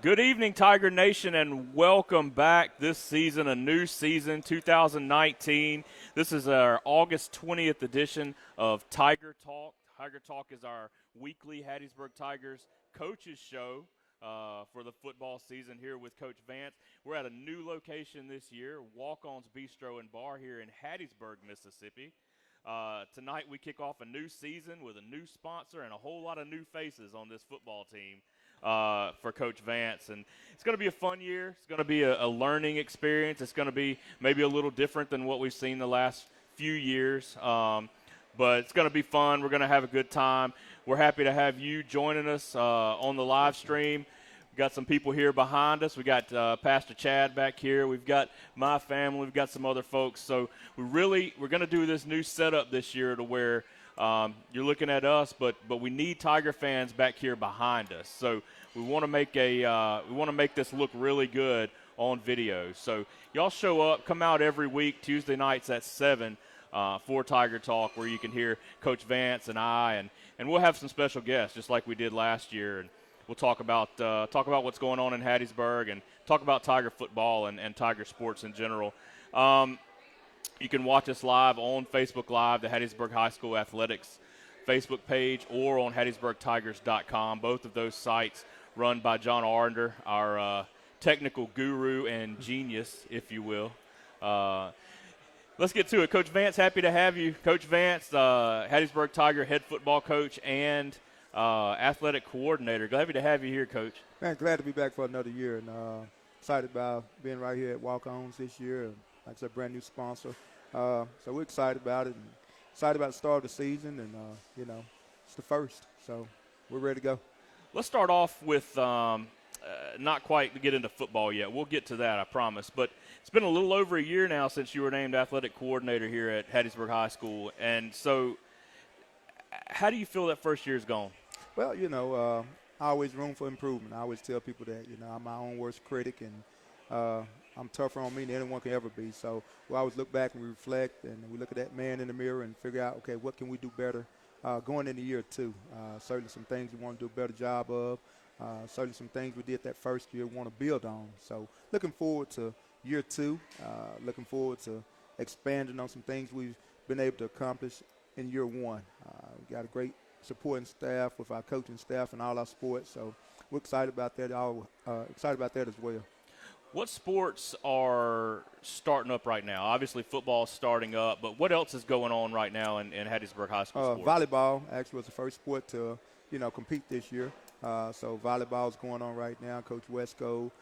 Good evening, Tiger Nation, and welcome back this season, a new season, 2019. This is our August 20th edition of Tiger Talk. Tiger Talk is our weekly Hattiesburg Tigers coaches show for the football season here with Coach Vance. We're at a new location this year, Walk-On's Bistro and Bar here in Hattiesburg, Mississippi. Tonight we kick off a new season with a new sponsor and a whole lot of new faces on this football team. For Coach Vance, and it's going to be a fun year. It's going to be a learning experience. It's going to be maybe a little different than what we've seen the last few years, but it's going to be fun. We're going to have a good time. We're happy to have you joining us on the live stream. We've got some people here behind us. We got Pastor Chad back here. We've got my family. We've got some other folks. So we're going to do this new setup this year to where you're looking at us, but we need Tiger fans back here behind us. So we want to make this look really good on video. So y'all show up, come out every week Tuesday nights at 7 for Tiger Talk, where you can hear Coach Vance and I, and we'll have some special guests just like we did last year, and we'll talk about what's going on in Hattiesburg and talk about Tiger football and Tiger sports in general. You can watch us live on Facebook Live, the Hattiesburg High School Athletics Facebook page, or on HattiesburgTigers.com. Both of those sites run by John Arnder, our technical guru and genius, if you will. Let's get to it. Coach Vance, happy to have you. Coach Vance, Hattiesburg Tiger head football coach and athletic coordinator. Glad to have you here, Coach. Man, glad to be back for another year, and excited about being right here at Walk-Ons this year. And like I said, brand new sponsor. So we're excited about it, and excited about the start of the season, and, it's the first. So we're ready to go. Let's start off with not quite to get into football yet. We'll get to that, I promise. But it's been a little over a year now since you were named athletic coordinator here at Hattiesburg High School. And so how do you feel that first year's gone? Well, always room for improvement. I always tell people that, I'm my own worst critic, and I'm tougher on me than anyone can ever be. So we always look back and we reflect, and we look at that man in the mirror and figure out, okay, what can we do better going into year two? Certainly some things we want to do a better job of. Certainly some things we did that first year we want to build on. So looking forward to year two, looking forward to expanding on some things we've been able to accomplish in year one. We got a great supporting staff with our coaching staff and all our sports. So we're excited about that. Excited about that as well. What sports are starting up right now? Obviously, football is starting up, but what else is going on right now in Hattiesburg High School sports? Volleyball actually was the first sport to, compete this year. So volleyball is going on right now. Coach Wesco,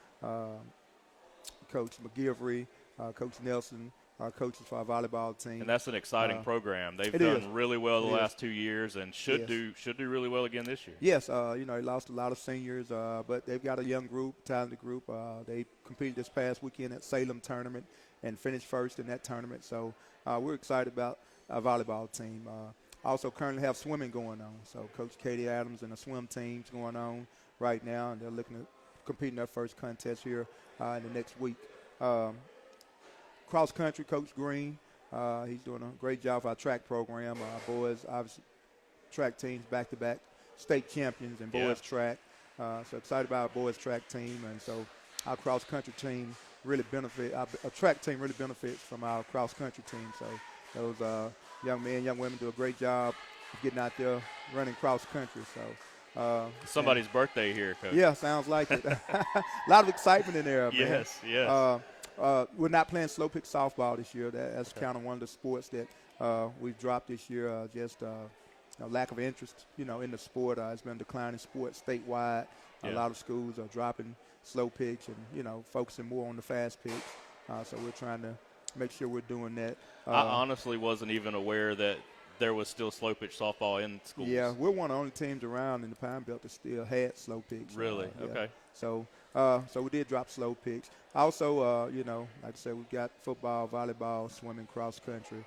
Coach McGilvery, Coach Nelson, our coaches for our volleyball team. And that's an exciting program. They've done really well the last 2 years and should do really well again this year. Yes, they lost a lot of seniors, but they've got a young group, talented group. They competed this past weekend at Salem tournament and finished first in that tournament. So we're excited about our volleyball team. Also currently have swimming going on. So Coach Katie Adams and the swim team's going on right now, and they're looking to compete in their first contest here in the next week. Cross country, Coach Green, he's doing a great job for our track program. Our boys, obviously, track teams back-to-back state champions in boys track. So excited about our boys track team, and so our cross country team really our track team really benefits from our cross country team. So those young men, young women do a great job of getting out there running cross country. So somebody's birthday here, Coach. Yeah, sounds like it. A lot of excitement in there, man. Yes. We're not playing slow pitch softball this year. That's kind of one of the sports that we've dropped this year. Just lack of interest, in the sport. It's been a declining sport statewide. A lot of schools are dropping slow pitch and focusing more on the fast pitch. So we're trying to make sure we're doing that. I honestly wasn't even aware that there was still slow pitch softball in schools. Yeah, we're one of the only teams around in the Pine Belt that still had slow pitch. Really? Okay. So we did drop slow pitch. Also, like I said, we've got football, volleyball, swimming, cross country,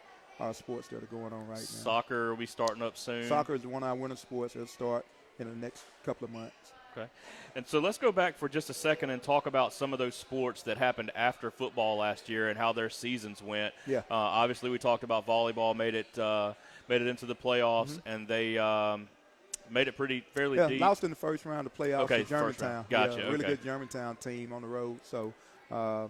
sports that are going on right now. Soccer will be starting up soon. Soccer is one of our winter sports. It'll start in the next couple of months. Okay. And so let's go back for just a second and talk about some of those sports that happened after football last year and how their seasons went. Yeah. Obviously, we talked about volleyball made it into the playoffs, and made it fairly Yeah, deep. lost in the first round of playoffs Okay, to Germantown. Gotcha. Yeah, really okay. good Germantown team on the road. So, but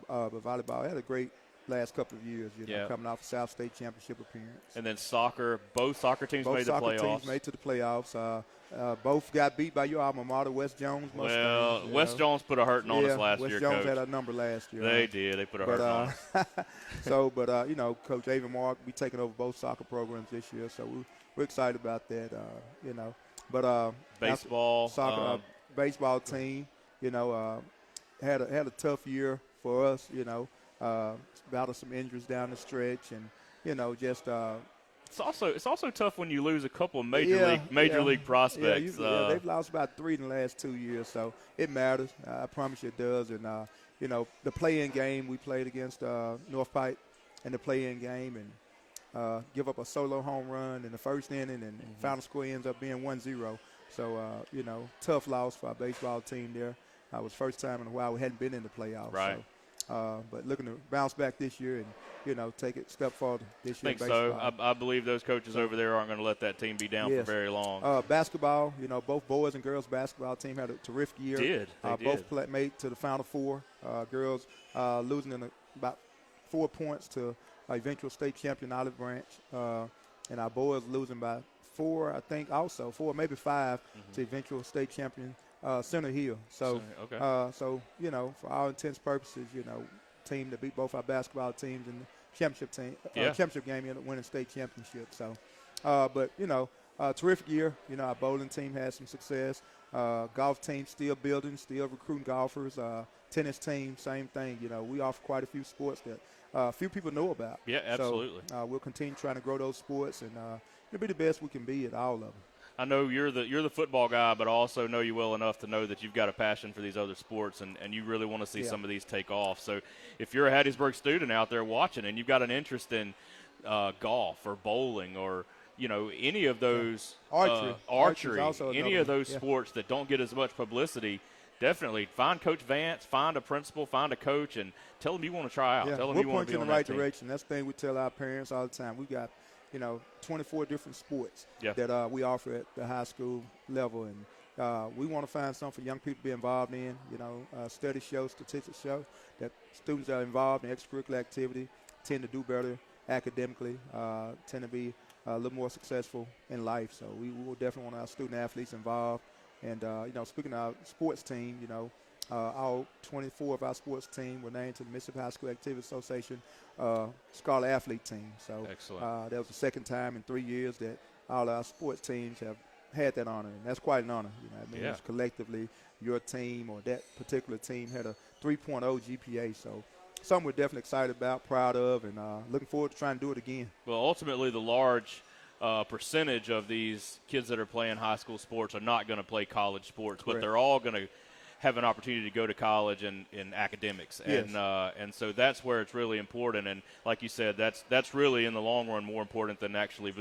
volleyball had a great last couple of years, Yeah. coming off a South State championship appearance. And then soccer, both soccer teams Both made the soccer playoffs. teams made to the playoffs. Both got beat by your alma mater, West Jones Mustangs. Well, West Jones put a hurting on us last West year, Jones Coach. had a number last year. They did. They put a hurting on us. Coach Avon Mark, we taking over both soccer programs this year, so we're excited about that. But baseball, soccer, baseball team, had a tough year for us. Battled some injuries down the stretch, and just. It's also tough when you lose a couple of major league prospects. They've lost about 3 in the last 2 years, so it matters. I promise you it does. And the play-in game we played against North Pike, in the play-in game, and give up a solo home run in the first inning, and final score ends up being 1-0. So tough loss for our baseball team there. It was first time in a while we hadn't been in the playoffs. Right. So, but looking to bounce back this year and take it a step forward this year. I think so. I believe those coaches over there aren't going to let that team be down for very long. Basketball, both boys and girls basketball team had a terrific year. They both made to the Final Four. Girls losing in about 4 points to eventual state champion Olive Branch, and our boys losing by 4, I think, also 4, maybe 5 to eventual state champion Center Hill. So, for all intents and purposes, team that beat both our basketball teams in the championship game, winning state championship. So, terrific year. Our bowling team had some success. Golf team still building, still recruiting golfers. Tennis team, same thing. We offer quite a few sports that few people know about. Yeah, absolutely. So, we'll continue trying to grow those sports and be the best we can be at all of them. I know you're the football guy, but I also know you well enough to know that you've got a passion for these other sports, and you really want to see some of these take off. So if you're a Hattiesburg student out there watching and you've got an interest in golf or bowling or any of those archery, any of those sports that don't get as much publicity, definitely find Coach Vance, find a principal, find a coach, and tell them you want to try out. Tell them you want to be on that team. We'll point you in the right direction. That's the thing we tell our parents all the time. We've got 24 different sports that we offer at the high school level, and we want to find something for young people to be involved in. Studies show, statistics show that students that are involved in extracurricular activity tend to do better academically, tend to be a little more successful in life. So we will definitely want our student athletes involved. And speaking of our sports team, all 24 of our sports team were named to the Mississippi High School Activity Association Scholar Athlete Team. So that was the second time in 3 years that all our sports teams have had that honor, and that's quite an honor. It's collectively your team or that particular team had a 3.0 GPA. So something we're definitely excited about, proud of, and looking forward to trying to do it again. Well, ultimately, the large percentage of these kids that are playing high school sports are not going to play college sports, but they're all going to have an opportunity to go to college in academics, and so that's where it's really important. And like you said, that's really in the long run more important than actually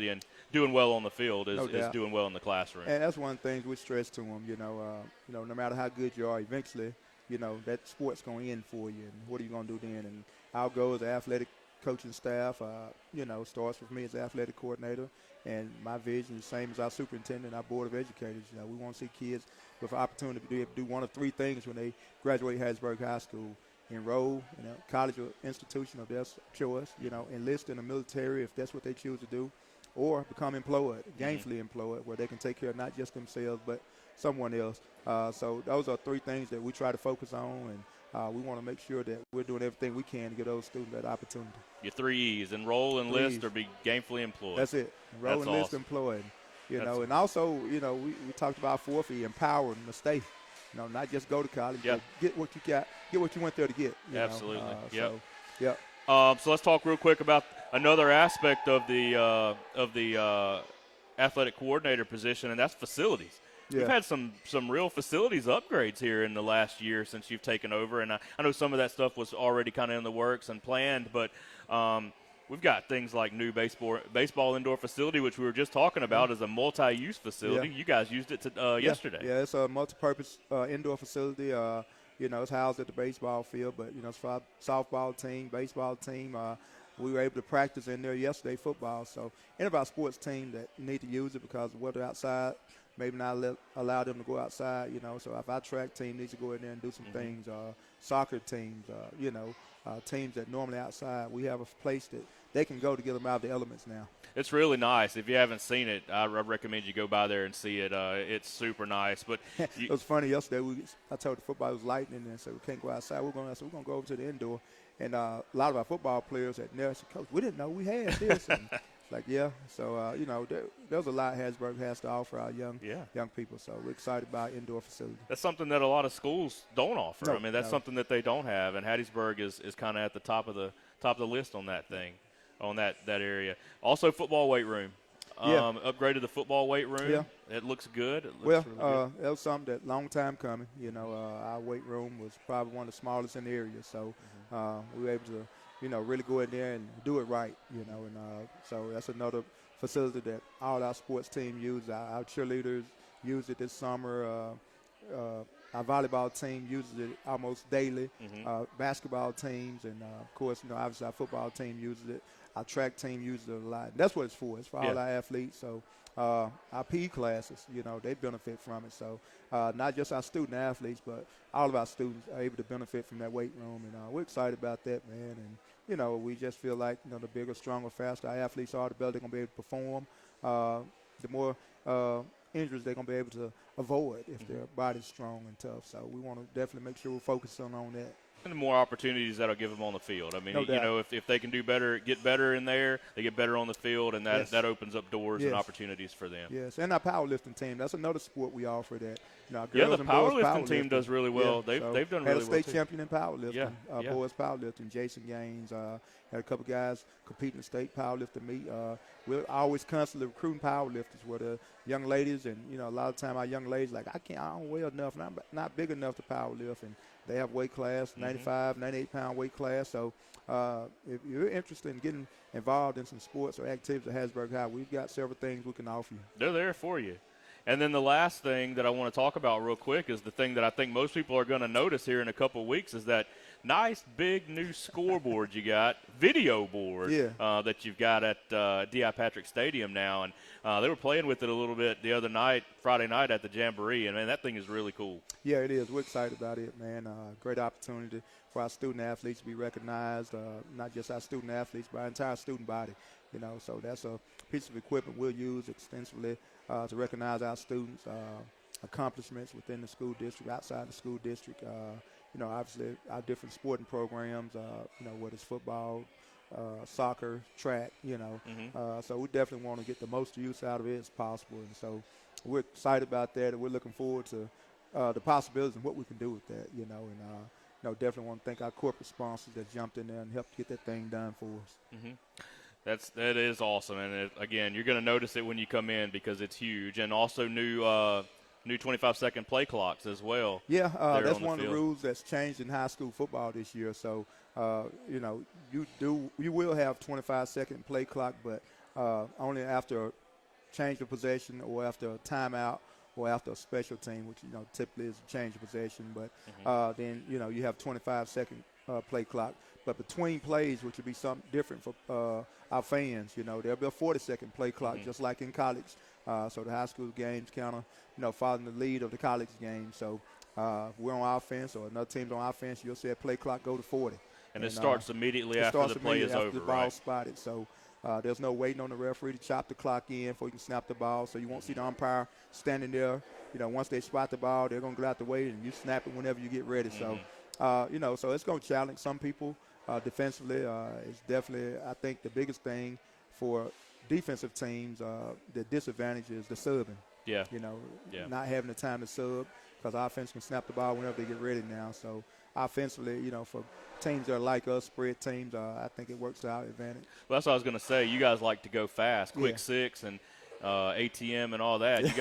doing well on the field is doing well in the classroom. And that's one of the things we stress to them. No matter how good you are, eventually, that sport's going to end for you. And what are you going to do then? And our goal as an athletic coaching staff, starts with me as athletic coordinator, and my vision is the same as our superintendent, our board of educators. We want to see kids with an opportunity to do one of 3 things when they graduate Hattiesburg High School: enroll in a college or institution of their choice, enlist in the military if that's what they choose to do, or become employed, gainfully employed, where they can take care of not just themselves but someone else. So those are 3 things that we try to focus on, and we want to make sure that we're doing everything we can to give those students that opportunity. Your 3 E's: enroll, enlist, or be gainfully employed. That's it. Enroll, enlist, employed. And also, we talked about 4th E, empowering to stay. Not just go to college, but get what you got, get what you went there to get. Absolutely. So let's talk real quick about another aspect of the athletic coordinator position, and that's facilities. You've had some real facilities upgrades here in the last year since you've taken over, and I know some of that stuff was already kind of in the works and planned, but we've got things like new baseball indoor facility, which we were just talking about, as a multi-use facility. You guys used it yesterday. Yeah, it's a multi-purpose indoor facility. It's housed at the baseball field, but it's for our softball team, baseball team, we were able to practice in there yesterday football. So any of our sports team that need to use it because of the weather outside, maybe not allow them to go outside, So if our track team needs to go in there and do some things, soccer teams, teams that normally outside, we have a place that they can go to get them out of the elements now. It's really nice. If you haven't seen it, I recommend you go by there and see it. It's super nice. But it was funny yesterday. I told the football it was lightning and said we can't go outside. We're going to go over to the indoor. And a lot of our football players at there said, Coach, we didn't know we had this. And like, yeah. So, there's a lot Hattiesburg has to offer our young people. So we're excited about indoor facility. That's something that a lot of schools don't offer. No, I mean, that's something that they don't have. And Hattiesburg is kind of at the top of the list on that thing. On that area. Also, football weight room. Upgraded the football weight room. Yeah. It looks good. It looks really good. That was something that long time coming. Our weight room was probably one of the smallest in the area. So we were able to, really go in there and do it right, And so that's another facility that all our sports team use. Our cheerleaders use it this summer. Our volleyball team uses it almost daily. Basketball teams and, of course, obviously our football team uses it. Our track team uses it a lot. That's what it's for. It's for all our athletes. So our PE classes, they benefit from it. So not just our student athletes, but all of our students are able to benefit from that weight room. And we're excited about that, man. And, we just feel like, the bigger, stronger, faster our athletes are, the better they're going to be able to perform. The more injuries they're going to be able to avoid if their body's strong and tough. So we want to definitely make sure we're focusing on that. And the more opportunities that'll give them on the field. I mean, No if they can do better, get better in there, they get better on the field, and that opens up doors and opportunities for them. Yes, and our powerlifting team. That's another sport we offer that. The powerlifting team does really well. They've done really well. Had a state champion in powerlifting, Yeah. boys powerlifting, Jason Gaines. Had a couple guys competing in state powerlifting meet. We're always constantly recruiting powerlifters, where the young ladies and a lot of time our young ladies like I don't weigh enough, and I'm not big enough to powerlift, and they have weight class, 95, 98-pound weight class. So if you're interested in getting involved in some sports or activities at Hattiesburg High, we've got several things we can offer you. They're there for you. And then the last thing that I want to talk about real quick is the thing that I think most people are going to notice here in a couple of weeks is that nice big new scoreboard you got, video board that you've got at D.I. Patrick Stadium now. And they were playing with it a little bit the other night, Friday night at the Jamboree. And, man, that thing is really cool. Yeah, it is. We're excited about it, man. Great opportunity for our student athletes to be recognized, not just our student athletes, but our entire student body. So that's a piece of equipment we'll use extensively to recognize our students' accomplishments within the school district, outside the school district. Obviously our different sporting programs, whether it's football, soccer, track, So we definitely want to get the most use out of it as possible. And so we're excited about that, and we're looking forward to the possibilities and what we can do with that, and definitely want to thank our corporate sponsors that jumped in there and helped get that thing done for us. That is awesome, and again, you're going to notice it when you come in because it's huge, and also new 25-second play clocks as well. Yeah, that's one of the rules that's changed in high school football this year. So, you will have 25-second play clock, but only after a change of possession or after a timeout or after a special team, which typically is a change of possession. But then you have 25-second play clock. But between plays, which would be something different for our fans, there'll be a 40-second play clock, just like in college. So the high school games kind of following the lead of the college game. So if we're on offense or another team's on offense, you'll see a play clock go to 40. And it starts immediately after the play is over, the ball spotted. So there's no waiting on the referee to chop the clock in before you can snap the ball. So you won't see the umpire standing there. Once they spot the ball, they're going to go out the way, and you snap it whenever you get ready. So, so it's going to challenge some people defensively. It's definitely, I think, the biggest thing for defensive teams, the disadvantage is the subbing. Not having the time to sub because offense can snap the ball whenever they get ready now. So offensively, for teams that are like us, spread teams, I think it works to our advantage. Well, that's what I was going to say. You guys like to go fast, quick six and ATM and all that. You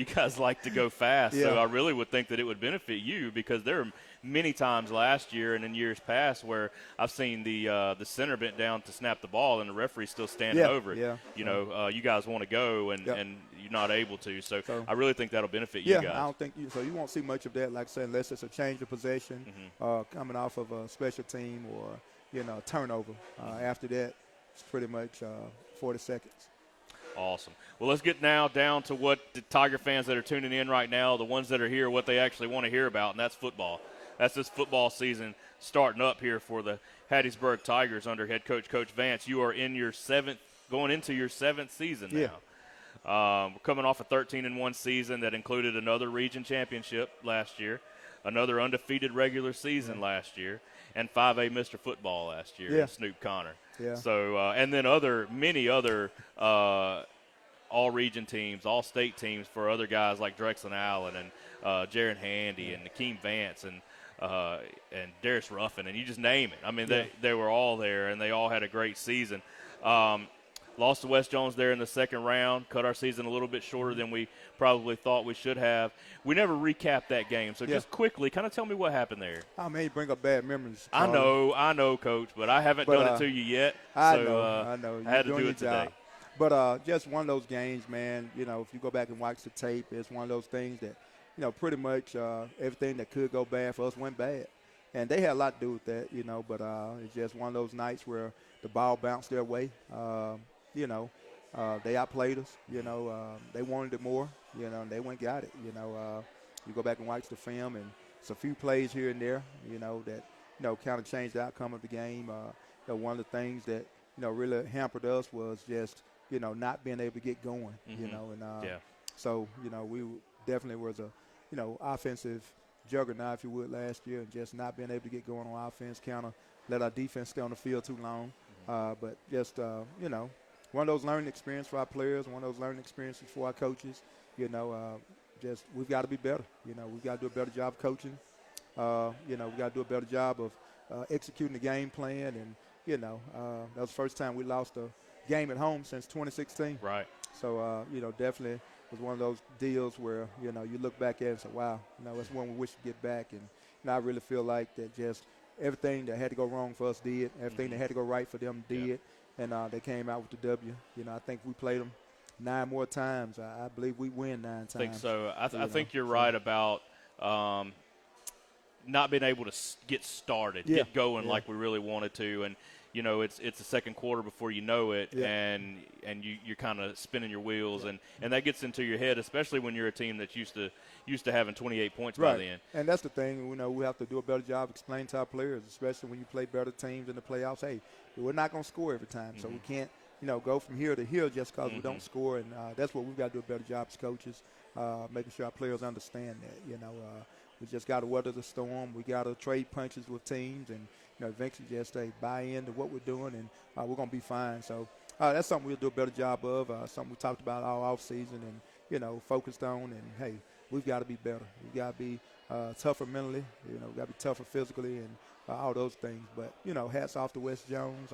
guys like to go fast. So I really would think that it would benefit you because there are many times last year and in years past where I've seen the center bent down to snap the ball and the referee's still standing over it. You guys want to go and you're not able to. So I really think that'll benefit you guys. Yeah, I don't think so you won't see much of that, like I said, unless it's a change of possession coming off of a special team or turnover. After that, it's pretty much 40 seconds. Awesome. Well, let's get now down to what the Tiger fans that are tuning in right now, the ones that are here, what they actually want to hear about, and that's football. That's this football season starting up here for the Hattiesburg Tigers under head coach Vance. You are going into your seventh season now. Yeah. We're coming off a 13-1 season that included another region championship last year, another undefeated regular season last year, and 5A Mr. Football last year, and Snoop Connor. Yeah. So, and then many other all-region teams, all-state teams for other guys like Drexel Allen and Jaron Handy and Nakeem Vance and Darius Ruffin, and you just name it. I mean, they were all there, and they all had a great season. Lost to West Jones there in the second round, cut our season a little bit shorter than we probably thought we should have. We never recapped that game, so just quickly, kind of tell me what happened there. I may bring up bad memories, Charlie. I know, Coach, but I haven't done it to you yet. I know. I had to do it today. But just one of those games, man, if you go back and watch the tape, it's one of those things that, pretty much everything that could go bad for us went bad. And they had a lot to do with that, but it's just one of those nights where the ball bounced their way. They outplayed us. They wanted it more. And they went and got it. You go back and watch the film, and it's a few plays here and there. That kind of changed the outcome of the game. One of the things that really hampered us was just not being able to get going. So we definitely was a offensive juggernaut, if you would, last year, and just not being able to get going on offense. Kind of let our defense stay on the field too long. But just one of those learning experiences for our players, one of those learning experiences for our coaches. Just we've got to be better. We've got to do a better job of coaching. We've got to do a better job of executing the game plan. And, that was the first time we lost a game at home since 2016. Right. So, definitely was one of those deals where, you look back at it and say, wow, that's one we wish to get back. And I really feel like that just everything that had to go wrong for us did, everything that had to go right for them did. And they came out with the W. I think we played them 9 more times. I believe we win 9 times. I think so. I think you're right about not being able to get started, get going like we really wanted to. And, it's the second quarter before you know it, and you're kind of spinning your wheels. And that gets into your head, especially when you're a team that's used to having 28 points by the end. And that's the thing. We have to do a better job explaining to our players, especially when you play better teams in the playoffs. Hey, we're not going to score every time, so we can't, go from here to here just because we don't score. And that's what we've got to do a better job as coaches, making sure our players understand that. We just got to weather the storm. We got to trade punches with teams and, eventually just buy into what we're doing, and we're going to be fine. So that's something we'll do a better job of, something we talked about all offseason and, focused on. And, hey, we've got to be better. We've got to be tougher mentally. We've got to be tougher physically and all those things. But, hats off to West Jones.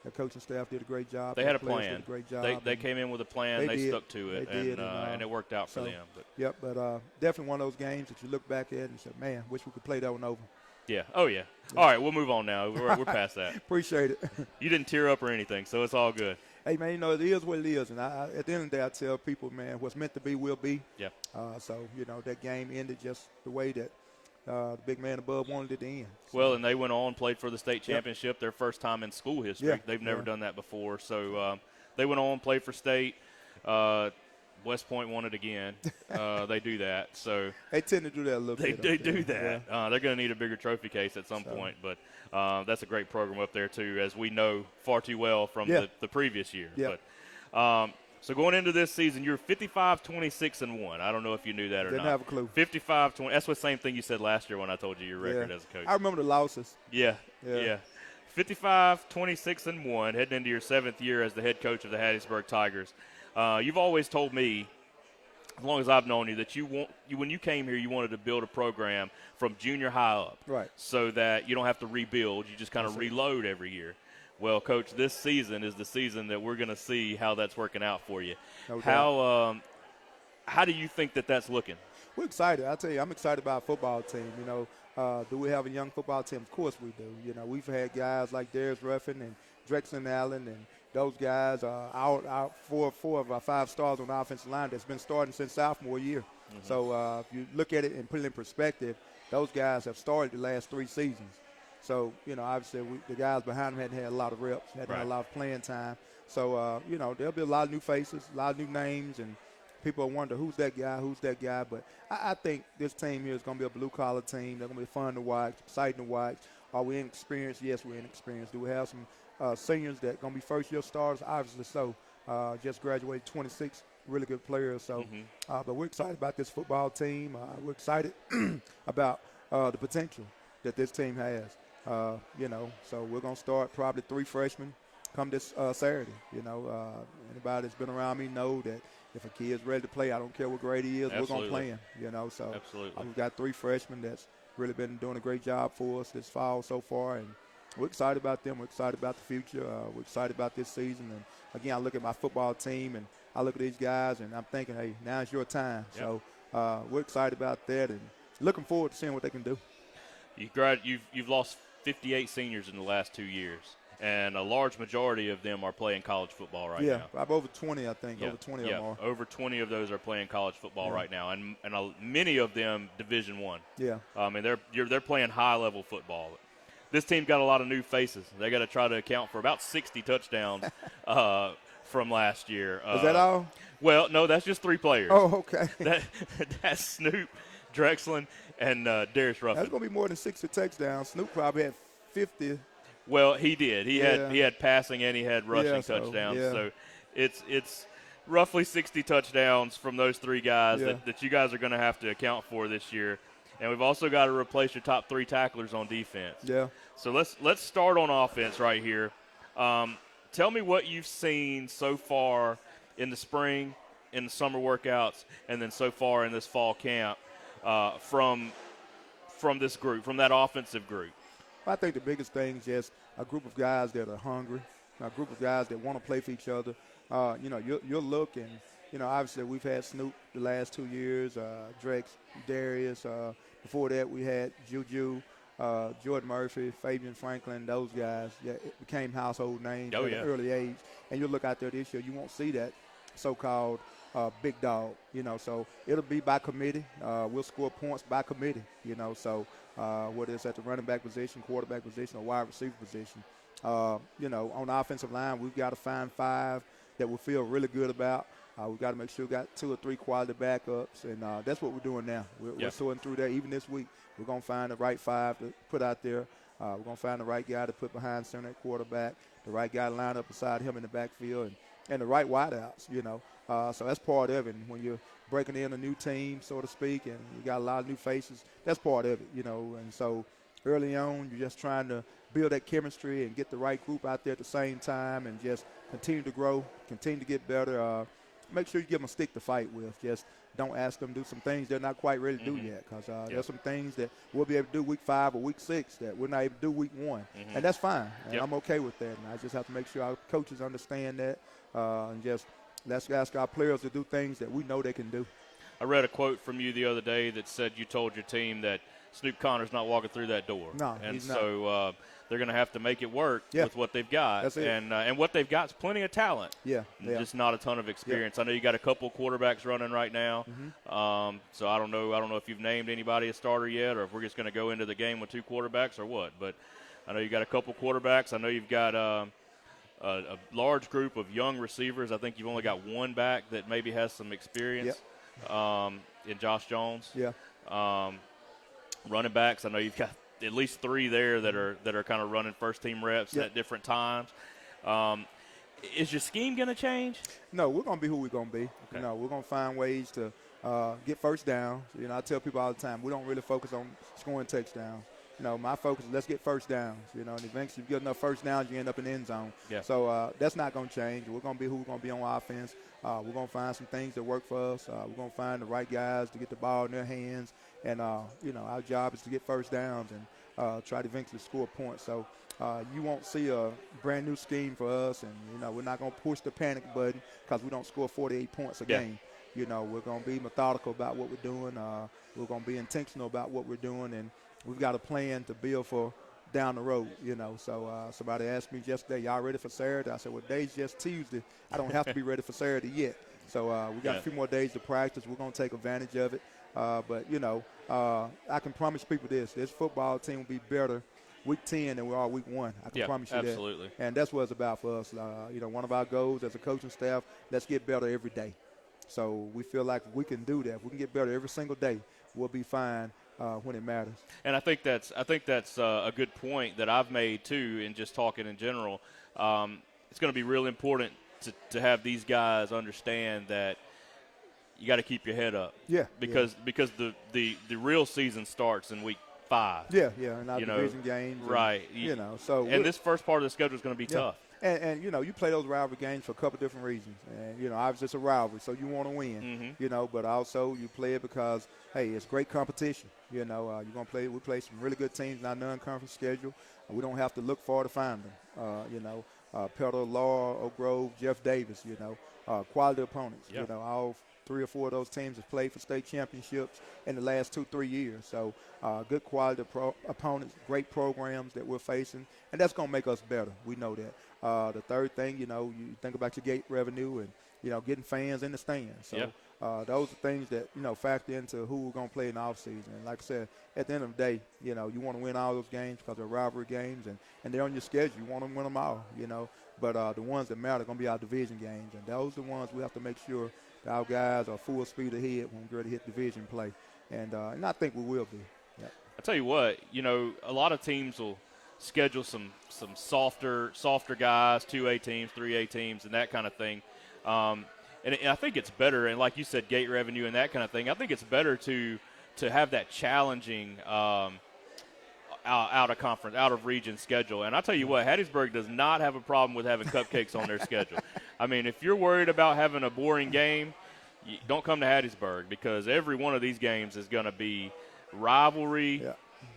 The coaching staff did a great job. They had a plan. Did a great job. They came in with a plan. They stuck to it, and it worked out for them. But definitely one of those games that you look back at and say, man, wish we could play that one over. Yeah. Oh, yeah. All right, we'll move on now. We're past that. Appreciate it. You didn't tear up or anything, so it's all good. Hey, man, it is what it is. And at the end of the day, I tell people, man, what's meant to be will be. Yeah. So, that game ended just the way that the big man above wanted it to end. So. Well, and they went on, played for the state championship, their first time in school history. Yeah. They've never done that before. So they went on, played for state. West Point won it again. They do that. So they tend to do that a little bit. They do that. Yeah. They're going to need a bigger trophy case at some point. But that's a great program up there, too, as we know far too well from the previous year. Yeah. But, so going into this season, you're 55-26-1. I don't know if you knew that or not. Didn't have a clue. 55-20. That's the same thing you said last year when I told you your record as a coach. I remember the losses. Yeah. 55-26-1, heading into your 7th year as the head coach of the Hattiesburg Tigers. You've always told me, as long as I've known you, that when you came here, you wanted to build a program from junior high up, right? So that you don't have to rebuild; you just kind of reload every year. Well, Coach, this season is the season that we're going to see how that's working out for you. No doubt. How do you think that's looking? We're excited. I tell you, I'm excited about a football team. Do we have a young football team? Of course we do. We've had guys like Darius Ruffin and Drexel Allen, and those guys are out 4 of our 5 stars on the offensive line that's been starting since sophomore year. Mm-hmm. So if you look at it and put it in perspective, those guys have started the last 3 seasons. So, obviously the guys behind him hadn't had a lot of reps, hadn't had a lot of playing time. So, there'll be a lot of new faces, a lot of new names, and people wonder who's that guy. But I think this team here is going to be a blue-collar team. They're going to be fun to watch, exciting to watch. Are we inexperienced? Yes, we're inexperienced. Do we have some seniors that going to be first-year starters? Obviously so. Just graduated 26 really good players. So, but we're excited about this football team. We're excited about the potential that this team has. So we're going to start probably 3 freshmen come this Saturday. Anybody that's been around me know that if a kid's ready to play, I don't care what grade he is, we're going to play him. So we've got 3 freshmen that's really been doing a great job for us this fall so far, and we're excited about them. We're excited about the future. We're excited about this season. And, again, I look at my football team, and I look at these guys, and I'm thinking, hey, now's your time. Yep. So we're excited about that and looking forward to seeing what they can do. You've lost 58 seniors in the last 2 years, and a large majority of them are playing college football right now. Yeah, over 20, I think. Over 20 of them are. Over 20 of those are playing college football right now, and many of them Division I. Yeah. And they're playing high-level football. This team got a lot of new faces. They got to try to account for about 60 touchdowns from last year. Is that all? Well, no, that's just 3 players. Oh, okay. That's Snoop, Drexlin, and Darius Ruffin. That's going to be more than 60 touchdowns. Snoop probably had 50. Well, he did. He had passing and he had rushing touchdowns. So it's roughly 60 touchdowns from those 3 guys that you guys are going to have to account for this year. And we've also got to replace your top 3 tacklers on defense. Yeah. So let's start on offense right here. Tell me what you've seen so far in the spring, in the summer workouts, and then so far in this fall camp from this group, from that offensive group. I think the biggest thing is just a group of guys that are hungry, a group of guys that want to play for each other. You'll look and, obviously we've had Snoop the last 2 years, Drex, Darius. Before that we had Juju, Jordan Murphy, Fabian Franklin, those guys. Yeah, it became household names at an early age. And you'll look out there this year, you won't see that so-called big dog, so it'll be by committee. We'll score points by committee, so whether it's at the running back position, quarterback position, or wide receiver position. On the offensive line, we've got to find 5 that we feel really good about. We've got to make sure we got 2 or 3 quality backups, and that's what we're doing now. We're sorting through that. Even this week, we're going to find the right 5 to put out there. We're going to find the right guy to put behind center at quarterback, the right guy to line up beside him in the backfield, and the right wideouts, So that's part of it. And when you're breaking in a new team, so to speak, and you got a lot of new faces, that's part of it, And so early on, you're just trying to build that chemistry and get the right group out there at the same time and just continue to grow, continue to get better. Make sure you give them a stick to fight with. Just don't ask them to do some things they're not quite ready to do yet, because there's some things that we'll be able to do week 5 or week 6 that we're not able to do week 1. And that's fine. And I'm okay with that. And I just have to make sure our coaches understand that and just let's ask our players to do things that we know they can do. I read a quote from you the other day that said you told your team that Snoop Connor's not walking through that door. No, and he's so not. They're going to have to make it work with what they've got. That's it. And what they've got is plenty of talent. Just not a ton of experience. I know you got a couple quarterbacks running right now. So I don't know if you've named anybody a starter yet, or if we're just going to go into the game with 2 quarterbacks or what. But I know you got a couple quarterbacks. I know you've got a large group of young receivers. I think you've only got 1 back that maybe has some experience in Josh Jones. Running backs, I know you've got at least 3 there that are kind of running first-team reps at different times. Is your scheme going to change? No, we're going to be who we're going to be. Okay. We're going to find ways to get first downs. I tell people all the time, we don't really focus on scoring touchdowns. My focus is let's get first downs. And eventually if you get enough first downs, you end up in the end zone. So that's not going to change. We're going to be who we're going to be on offense. We're going to find some things that work for us. We're going to find the right guys to get the ball in their hands. And, our job is to get first downs and try to eventually score points. So you won't see a brand-new scheme for us. And, we're not going to push the panic button because we don't score 48 points a game. We're going to be methodical about what we're doing. We're going to be intentional about what we're doing. And we've got a plan to build for down the road, So somebody asked me yesterday, y'all ready for Saturday? I said, well, today's just Tuesday. I don't have to be ready for Saturday yet. So we got a few more days to practice. We're going to take advantage of it. But I can promise people this football team will be better week 10 than we are week 1. I can promise you absolutely. that. And that's what it's about for us. One of our goals as a coaching staff, let's get better every day. So we feel like we can do that. If we can get better every single day, we'll be fine when it matters. And I think that's a good point that I've made too, in just talking in general. It's going to be real important to have these guys understand that you got to keep your head up. Yeah. Because the real season starts in week 5. Yeah, and our division games. Right. And this first part of the schedule is going to be tough. And you play those rivalry games for a couple different reasons. And, obviously it's a rivalry, so you want to win, but also you play it because, hey, it's great competition. You're going to play – we play some really good teams in our non-conference schedule. We don't have to look far to find them. Petal, Laurel, Oak Grove, Jeff Davis, quality opponents. Yep. All 3 or 4 of those teams have played for state championships in the last 2-3 years. So good quality opponents, great programs that we're facing, and that's going to make us better. We know that. The third thing, you think about your gate revenue and, getting fans in the stands. So those are things that, factor into who we're going to play in the offseason. And like I said, at the end of the day, you want to win all those games because they're rivalry games, and they're on your schedule. You want to win them all, But the ones that matter are going to be our division games, and those are the ones we have to make sure that our guys are full speed ahead when we're ready to hit division play. And I think we will be. Yeah. I tell you what, a lot of teams will schedule some softer guys, 2A teams, 3A teams, and that kind of thing. And I think it's better, and like you said, gate revenue and that kind of thing. I think it's better to have that challenging out of conference, out of region schedule. And I tell you what, Hattiesburg does not have a problem with having cupcakes on their schedule. I mean, if you're worried about having a boring game, don't come to Hattiesburg, because every one of these games is going to be rivalry,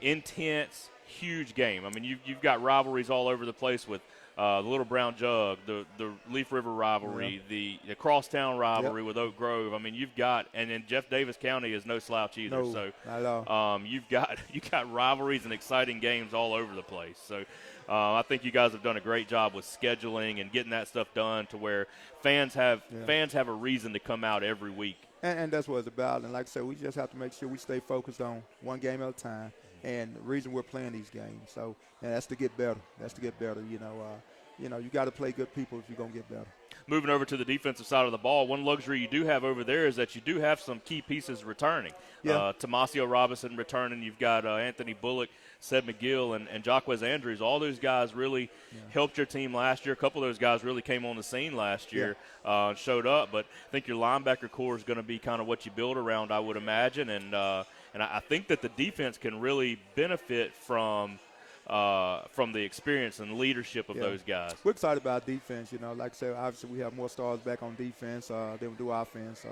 intense, huge game. I mean, you've got rivalries all over the place with the Little Brown Jug, the Leaf River rivalry, the Crosstown rivalry with Oak Grove. I mean, you've got, and then Jeff Davis County is no slouch either. No, so not at all. you got rivalries and exciting games all over the place. So I think you guys have done a great job with scheduling and getting that stuff done to where fans have a reason to come out every week. And that's what it's about. And like I said, we just have to make sure we stay focused on one game at a time. And the reason we're playing these games. So that's to get better. You got to play good people if you're going to get better. Moving over to the defensive side of the ball, one luxury you do have over there is that you do have some key pieces returning. Tomasio Robinson returning. You've got Anthony Bullock, Seth McGill, and Jacquez Andrews. All those guys really helped your team last year. A couple of those guys really came on the scene last year and showed up. But I think your linebacker core is going to be kind of what you build around, I would imagine. And I think that the defense can really benefit from the experience and leadership of those guys. We're excited about defense. Like I said, obviously we have more stars back on defense than we do offense.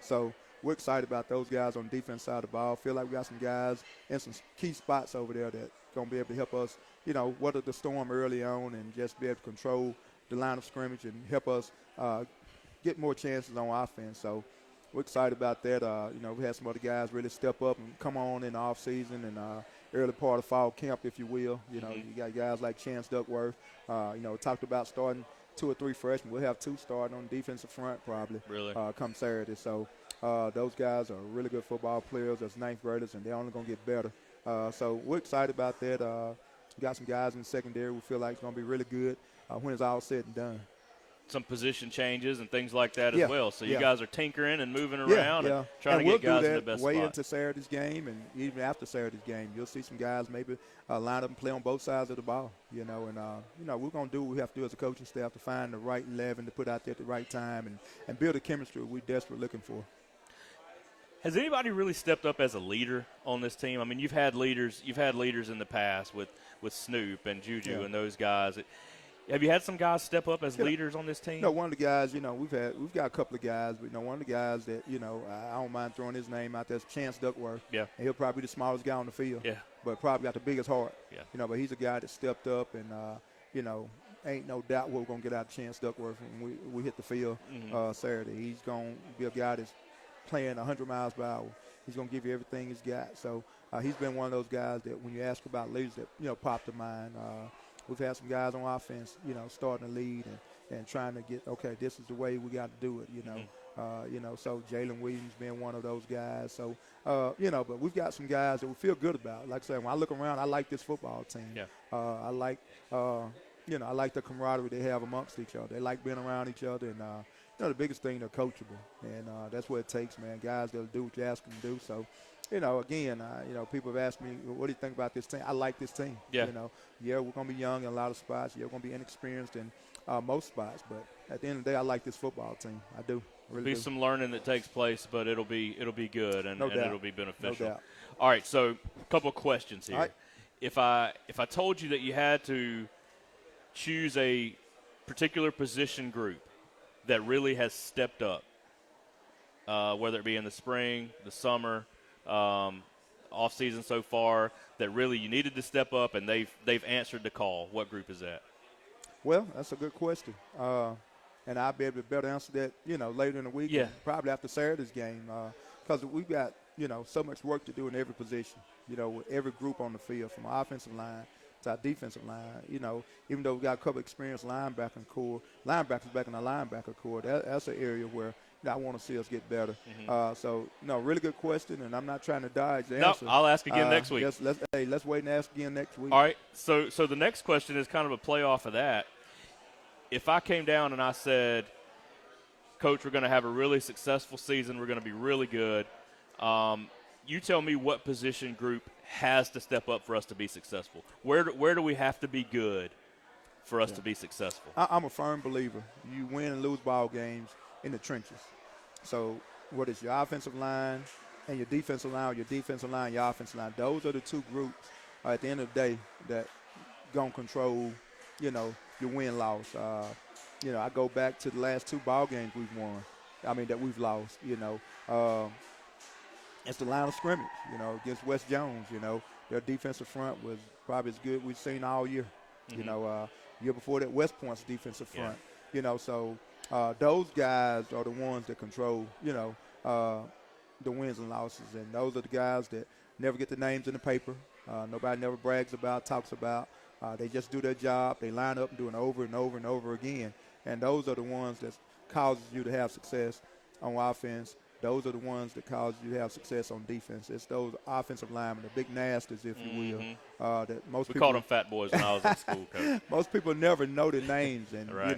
So we're excited about those guys on the defense side of the ball. Feel like we got some guys in some key spots over there that going to be able to help us, weather the storm early on and just be able to control the line of scrimmage and help us get more chances on offense. So we're excited about that. We had some other guys really step up and come on in the offseason and early part of fall camp, if you will. You got guys like Chance Duckworth. Talked about starting 2 or 3 freshmen. We'll have 2 starting on the defensive front probably come Saturday. So those guys are really good football players as 9th graders, and they're only going to get better. So we're excited about that. We got some guys in the secondary we feel like it's going to be really good when it's all said and done. Some position changes and things like that as well. So you guys are tinkering and moving around and trying to get guys in the best spot. Way into Saturday's game and even after Saturday's game, you'll see some guys maybe line up and play on both sides of the ball. And we're going to do what we have to do as a coaching staff to find the right 11 to put out there at the right time and build a chemistry we're desperately looking for. Has anybody really stepped up as a leader on this team? I mean, you've had leaders in the past with Snoop and Juju and those guys. Have you had some guys step up as leaders on this team? One of the guys, we've got a couple of guys, but one of the guys that, I don't mind throwing his name out there is Chance Duckworth. Yeah. And he'll probably be the smallest guy on the field. Yeah. But probably got the biggest heart. Yeah. But he's a guy that stepped up and, ain't no doubt we're going to get out of Chance Duckworth when we hit the field Saturday. He's going to be a guy that's playing 100 miles per hour. He's going to give you everything he's got. So he's been one of those guys that when you ask about leaders that, pop to mind. We've had some guys on offense, starting to lead and trying to get, okay, this is the way we got to do it, So Jalen Williams being one of those guys. So, but we've got some guys that we feel good about. Like I said, when I look around, I like this football team. Yeah. I like the camaraderie they have amongst each other. They like being around each other, and the biggest thing, they're coachable, and that's what it takes, man. Guys that'll do what you ask them to do. So, again, people have asked me, what do you think about this team? I like this team. Yeah. We're gonna be young in a lot of spots. Yeah, we're gonna be inexperienced in most spots, but at the end of the day, I like this football team. I do. There'll be some learning that takes place, but it'll be good and it'll be beneficial. No doubt. All right, so a couple of questions here. All right. If I told you that you had to choose a particular position group that really has stepped up, whether it be in the spring, the summer, off season so far, that really you needed to step up and they've answered the call, what group is that? Well, that's a good question. And I'll be able to better answer that, later in the week. Yeah. Probably after Saturday's game, because we've got, so much work to do in every position, with every group on the field, from our offensive line to our defensive line. Even though we got a couple experienced linebackers back in the linebacker core, that's an area where I want to see us get better. Really good question, and I'm not trying to dodge the answer. I'll ask again next week. Let's wait and ask again next week. All right, so the next question is kind of a play off of that. If I came down and I said, Coach, we're going to have a really successful season, we're going to be really good, you tell me what position group has to step up for us to be successful. Where do we have to be good for us to be successful? I'm a firm believer. You win and lose ball games in the trenches. So what is your offensive line and your defensive line, or your defensive line, your offensive line? Those are the two groups at the end of the day that going to control, your win-loss. I go back to the last two ball games we've won. That we've lost, It's the line of scrimmage, against West Jones, Their defensive front was probably as good we've seen all year. Mm-hmm. Year before that, West Point's defensive front. So those guys are the ones that control, the wins and losses. And those are the guys that never get the names in the paper. Nobody never brags about, talks about. They just do their job. They line up and do it over and over and over again. And those are the ones that causes you to have success on offense. Those are the ones that cause you to have success on defense. It's those offensive linemen, the big nasties, if you will. That most we called them fat boys when I was in school, Coach. Most people never know their names, and right.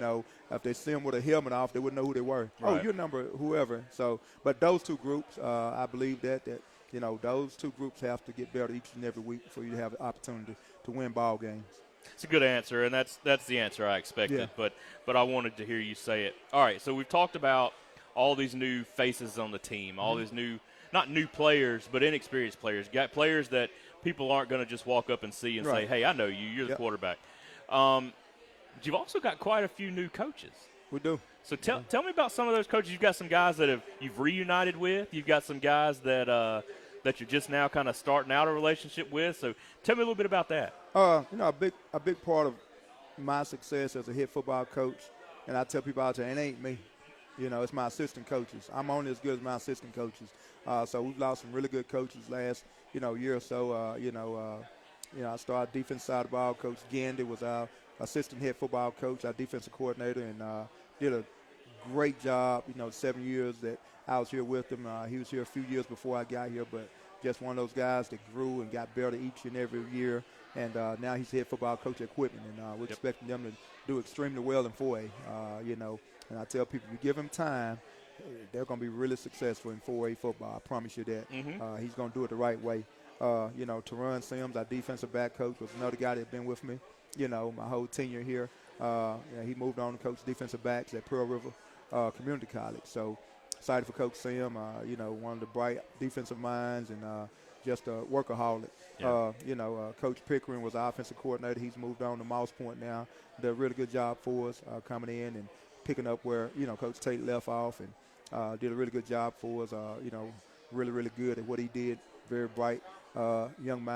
If they see them with a helmet off, they wouldn't know who they were. Right. Oh, you're number whoever. So, but those two groups, I believe that those two groups have to get better each and every week for you to have the opportunity to win ball games. It's a good answer, and that's the answer I expected. Yeah. But I wanted to hear you say it. All right, so we've talked about all these new faces on the team, all these not new players, but inexperienced players. You got players that people aren't going to just walk up and see and say, hey, I know you. You're the quarterback. But you've also got quite a few new coaches. We do. So tell me about some of those coaches. You've got some guys that you've reunited with. You've got some guys that you're just now kind of starting out a relationship with. So tell me a little bit about that. A big part of my success as a head football coach, and I tell people out there, it ain't me. It's my assistant coaches. I'm only as good as my assistant coaches. So we've lost some really good coaches last, year or so. I started defense side of the ball. Coach Gandy was our assistant head football coach, our defensive coordinator, and did a great job, 7 years that I was here with him. He was here a few years before I got here, but just one of those guys that grew and got better each and every year. And now he's head football coach at Quitman, and we're expecting them to do extremely well in 4A, And I tell people, if you give him time, they're going to be really successful in 4A football. I promise you that. Mm-hmm. He's going to do it the right way. Teron Sims, our defensive back coach, was another guy that had been with me, my whole tenure here. He moved on to coach defensive backs at Pearl River Community College. So excited for Coach Sim, one of the bright defensive minds and just a workaholic. Yeah. Coach Pickering was our offensive coordinator. He's moved on to Moss Point now. Did a really good job for us coming in and picking up where, Coach Tate left off, and did a really good job for us, really, really good at what he did. Very bright young